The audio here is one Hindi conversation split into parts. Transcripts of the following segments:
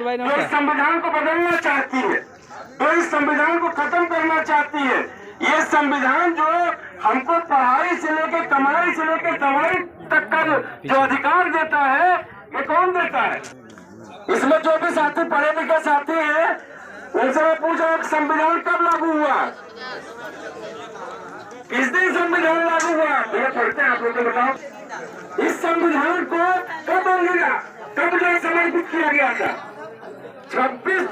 भाई जो इस संविधान को बदलना चाहती है, जो इस संविधान को खत्म करना चाहती है। ये संविधान जो हमको पढ़ाई से लेकर कमाई से लेकर दवाई तक का जो अधिकार देता है, ये कौन देता है? इसमें जो भी साथी पढ़े लिखे साथी हैं, उनसे मैं पूछ रहा हूँ संविधान कब लागू हुआ? किस दिन संविधान लागू हुआ? भैया पढ़ते हैं आप लोग, बताओ इस संविधान को कब बनेगा, कब जो समर्पित किया गया था? 26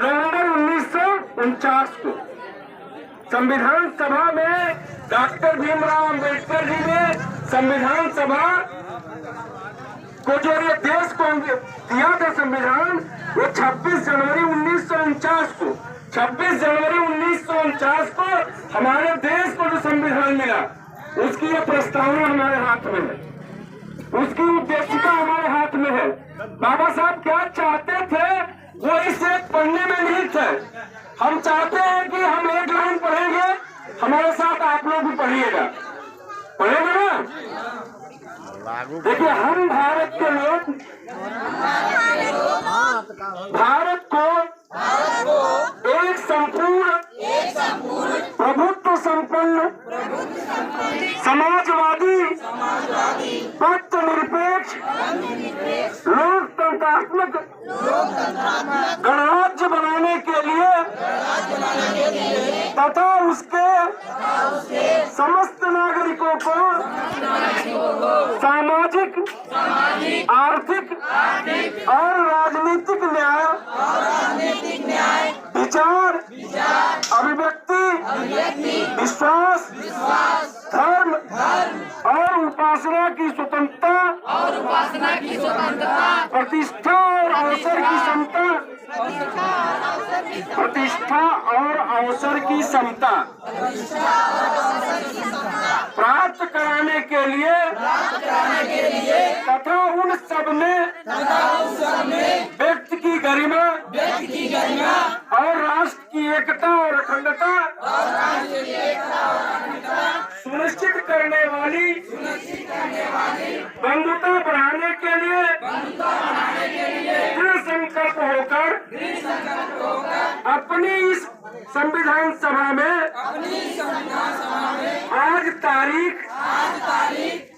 नवंबर 1949 को संविधान सभा में डॉक्टर भीमराव अंबेडकर जी ने संविधान सभा को जो ये देश को दिया था संविधान, वो 26 जनवरी 1949 को 26 जनवरी 1949 को हमारे देश को जो संविधान मिला, उसकी ये प्रस्तावना हमारे हाथ में है, उसकी उद्देशिका हमारे हाथ में है। बाबा साहब क्या चाहते थे वो इस एक पढ़ने में नहीं थे। हम चाहते हैं कि हम एक लाइन पढ़ेंगे, हमारे साथ आप लोग भी पढ़िएगा, पढ़ेंगे ना? देखिए हम भारत के लोग भारत को एक संपूर्ण प्रभुत्व संपन्न समाजवादी पक्ष निरपेक्ष लोकतंत्रात्मक गणराज्य बनाने के लिए तथा उसके समस्त नागरिकों को सामाजिक आर्थिक और राजनीतिक न्याय विचार अभिव्यक्ति विश्वास धर्म और उपासना की स्वतंत्रता प्रतिष्ठा और अवसर की समता प्राप्त कराने के लिए तथा उन सब में व्यक्ति की गरिमा और राष्ट्र की एकता और अखंडता सुनिश्चित करने वाली बंधुता बढ़ाने के लिए दृढ़ संकल्प होकर अपनी इस संविधान सभा में आज तारीख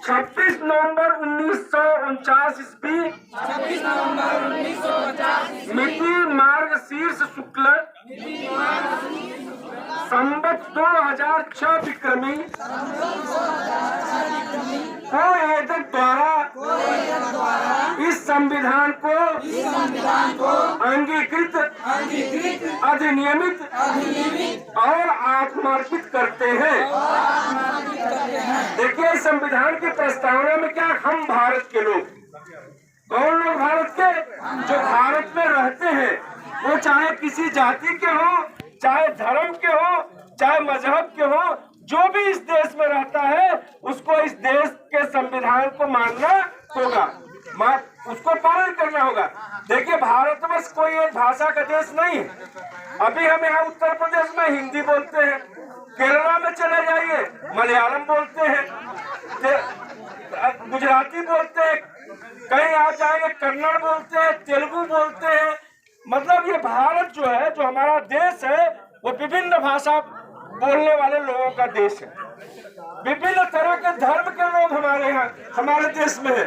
26 नवंबर 1949 ईस्वी मिति मार्गशीर्ष शुक्ल संवत 2006 विक्रमी को एतद द्वारा इस संविधान को अंगीकृत अधिनियमित और आत्मार्पित करते हैं। देखिए इस संविधान की प्रस्तावना में क्या हम भारत के लोग, कौन लोग भारत के, जो भारत में रहते हैं, वो चाहे किसी जाति के हो, चाहे धर्म के हो, चाहे मजहब के हो, जो भी इस देश में रहता है उसको इस देश के संविधान को मानना होगा, उसको पालन करना होगा। देखिए भारतवर्ष कोई एक भाषा का देश नहीं है। अभी हम यहाँ उत्तर प्रदेश में हिंदी बोलते हैं, केरला में चले जाइए मलयालम बोलते हैं, गुजराती बोलते हैं, कहीं आप जाएंगे कन्नड़ बोलते हैं, तेलुगु बोलते हैं। मतलब ये भारत जो है, जो हमारा देश है, वो विभिन्न भाषा बोलने वाले लोगों का देश है। विभिन्न तरह के धर्म के लोग हमारे यहाँ हमारे देश में है,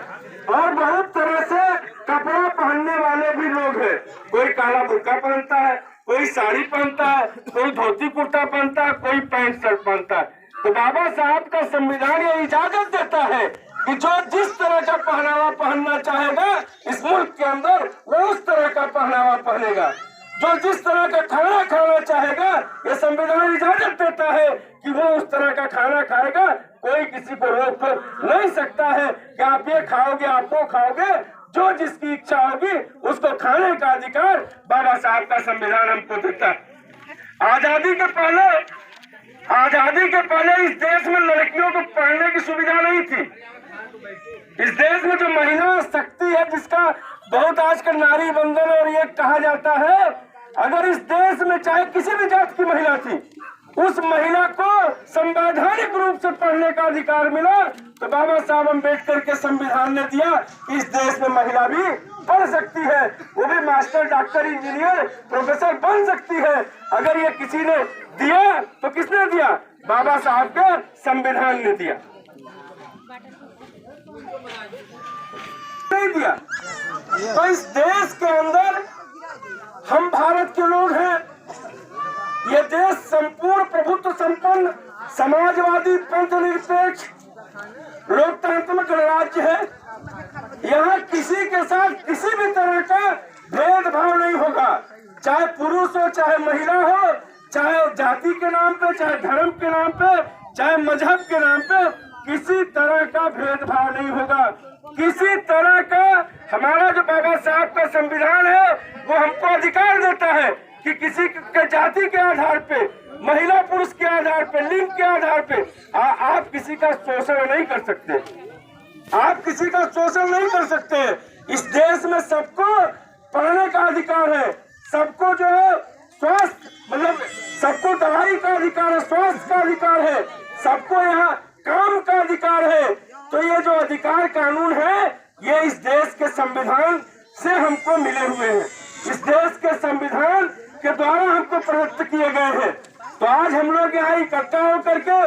और बहुत तरह से कपड़ा पहनने वाले भी लोग हैं। कोई काला बुर्का पहनता है, कोई साड़ी पहनता है, कोई धोती कुर्ता पहनता है, कोई पैंट शर्ट पहनता है। तो बाबा साहब का संविधान ये इजाजत देता है कि जो जिस तरह का पहनावा पहनना चाहेगा इस मुल्क के अंदर, वो उस तरह का पहनावा पहनेगा। जो जिस तरह का खाना खाना चाहेगा, ये संविधान इजाजत देता है कि वो उस तरह का खाना खाएगा। कोई किसी को रोक नहीं सकता है कि आप ये खाओगे, आप वो खाओगे। जो जिसकी इच्छा होगी उसको खाने का अधिकार बाबा साहब का संविधान हमको देता है। आजादी के पहले इस देश में लड़कियों को पढ़ने की सुविधा नहीं थी। इस देश में जो महिला शक्ति है, जिसका बहुत आजकल नारी बंधन और ये कहा जाता है, अगर इस देश में चाहे किसी भी जात की महिला थी, उस महिला को संवैधानिक रूप से पढ़ने का अधिकार मिला, तो बाबा साहब अम्बेडकर के संविधान ने दिया कि इस देश में महिला भी पढ़ सकती है, वो भी मास्टर, डॉक्टर, इंजीनियर, प्रोफेसर बन सकती है। अगर ये किसी ने दिया तो किसने दिया? बाबा साहब के संविधान ने दिया, नहीं दिया। तो इस देश के अंदर हम भारत के लोग हैं। ये देश संपूर्ण प्रभुत्व संपन्न, समाजवादी, पंथ निरपेक्ष, लोकतांत्रिक गणराज्य है। यहाँ किसी के साथ किसी भी तरह का भेदभाव नहीं होगा, चाहे पुरुष हो, चाहे महिला हो, चाहे जाति के नाम पे, चाहे धर्म के नाम पे, चाहे मजहब के नाम पे, किसी तरह का भेदभाव नहीं होगा। किसी तरह का हमारा जो बाबा साहब का संविधान है वो हमको अधिकार देता है कि किसी के जाति के आधार पे, महिला पुरुष के आधार पे, लिंग के आधार पे आप किसी का शोषण नहीं कर सकते। आप किसी का शोषण नहीं कर सकते। इस देश में सबको पढ़ने का अधिकार है, सबको जो है स्वास्थ्य, मतलब सबको दवाई का अधिकार है, स्वास्थ्य का अधिकार है, सबको यहाँ काम का अधिकार है। तो ये जो अधिकार कानून है ये इस देश के संविधान से हमको मिले हुए हैं, इस देश के संविधान के द्वारा हमको प्रदत्त किए गए हैं। तो आज हम लोग यहाँ इकट्ठा होकर के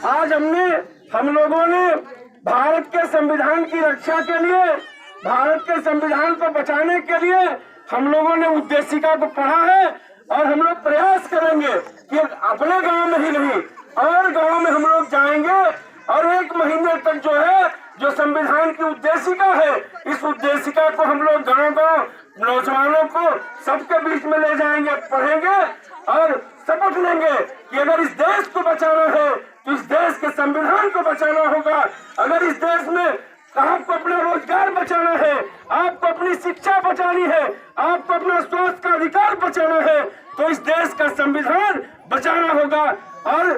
आज हम लोगों ने भारत के संविधान की रक्षा के लिए, भारत के संविधान को बचाने के लिए हम लोगों ने उद्देशिका को पढ़ा है। और हम लोग प्रयास करेंगे कि अपने गांव में ही नहीं और गांव में हम लोग जाएंगे और 1 महीने तक जो है, जो संविधान की उद्देशिका है, इस उद्देशिका को हम लोग गांव-गांव नौजवानों को सबके बीच में ले जाएंगे, पढ़ेंगे और शपथ लेंगे कि अगर इस देश को बचाना है तो इस देश के संविधान को बचाना होगा। अगर इस देश में आपको अपना रोजगार बचाना है, आपको अपनी शिक्षा बचानी है, आपको अपना स्वास्थ्य का अधिकार बचाना है, तो इस देश का संविधान बचाना होगा। और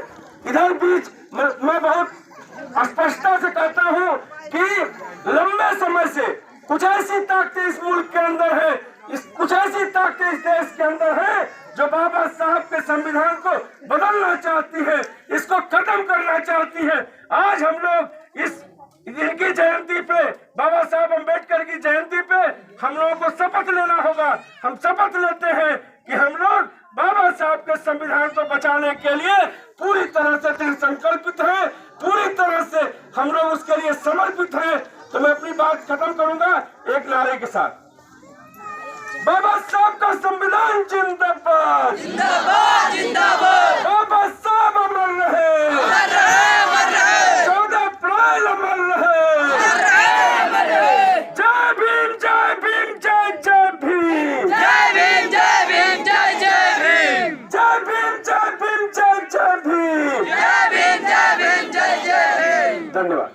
इधर बीच मैं बहुत स्पष्टता से कहता हूँ कि लंबे समय से कुछ ऐसी ताकतें इस मुल्क के अंदर है, कुछ ऐसी ताकतें इस देश के अंदर है जो बाबा साहब के संविधान को बदलना चाहती है, इसको खत्म करना चाहती है। आज हम लोग इनकी जयंती पे, बाबा साहब अम्बेडकर की जयंती पे हम लोगों को शपथ लेना होगा। हम शपथ लेते हैं कि हम लोग बाबा साहब के संविधान को बचाने के लिए पूरी तरह से दृढ़ संकल्पित हैं, पूरी तरह से हम लोग उसके लिए समर्पित हैं। तो मैं अपनी बात खत्म करूंगा एक नारे के साथ, बाबा साहब का संविधान जिंदाबाद, जिंदाबाद, जिंदाबाद। बाबा साहब अमर रहे, अमर रहे, अमर रहे। 14 अप्रैल अमर रहे, अमर रहे, अमर रहे। जय भीम, जय भीम, जय जय भीम, जय भीम, जय भीम, जय जय भीम, जय भीम, जय भीम, जय जय भीम, जय भीम, जय भीम, जय जय भीम। धन्यवाद।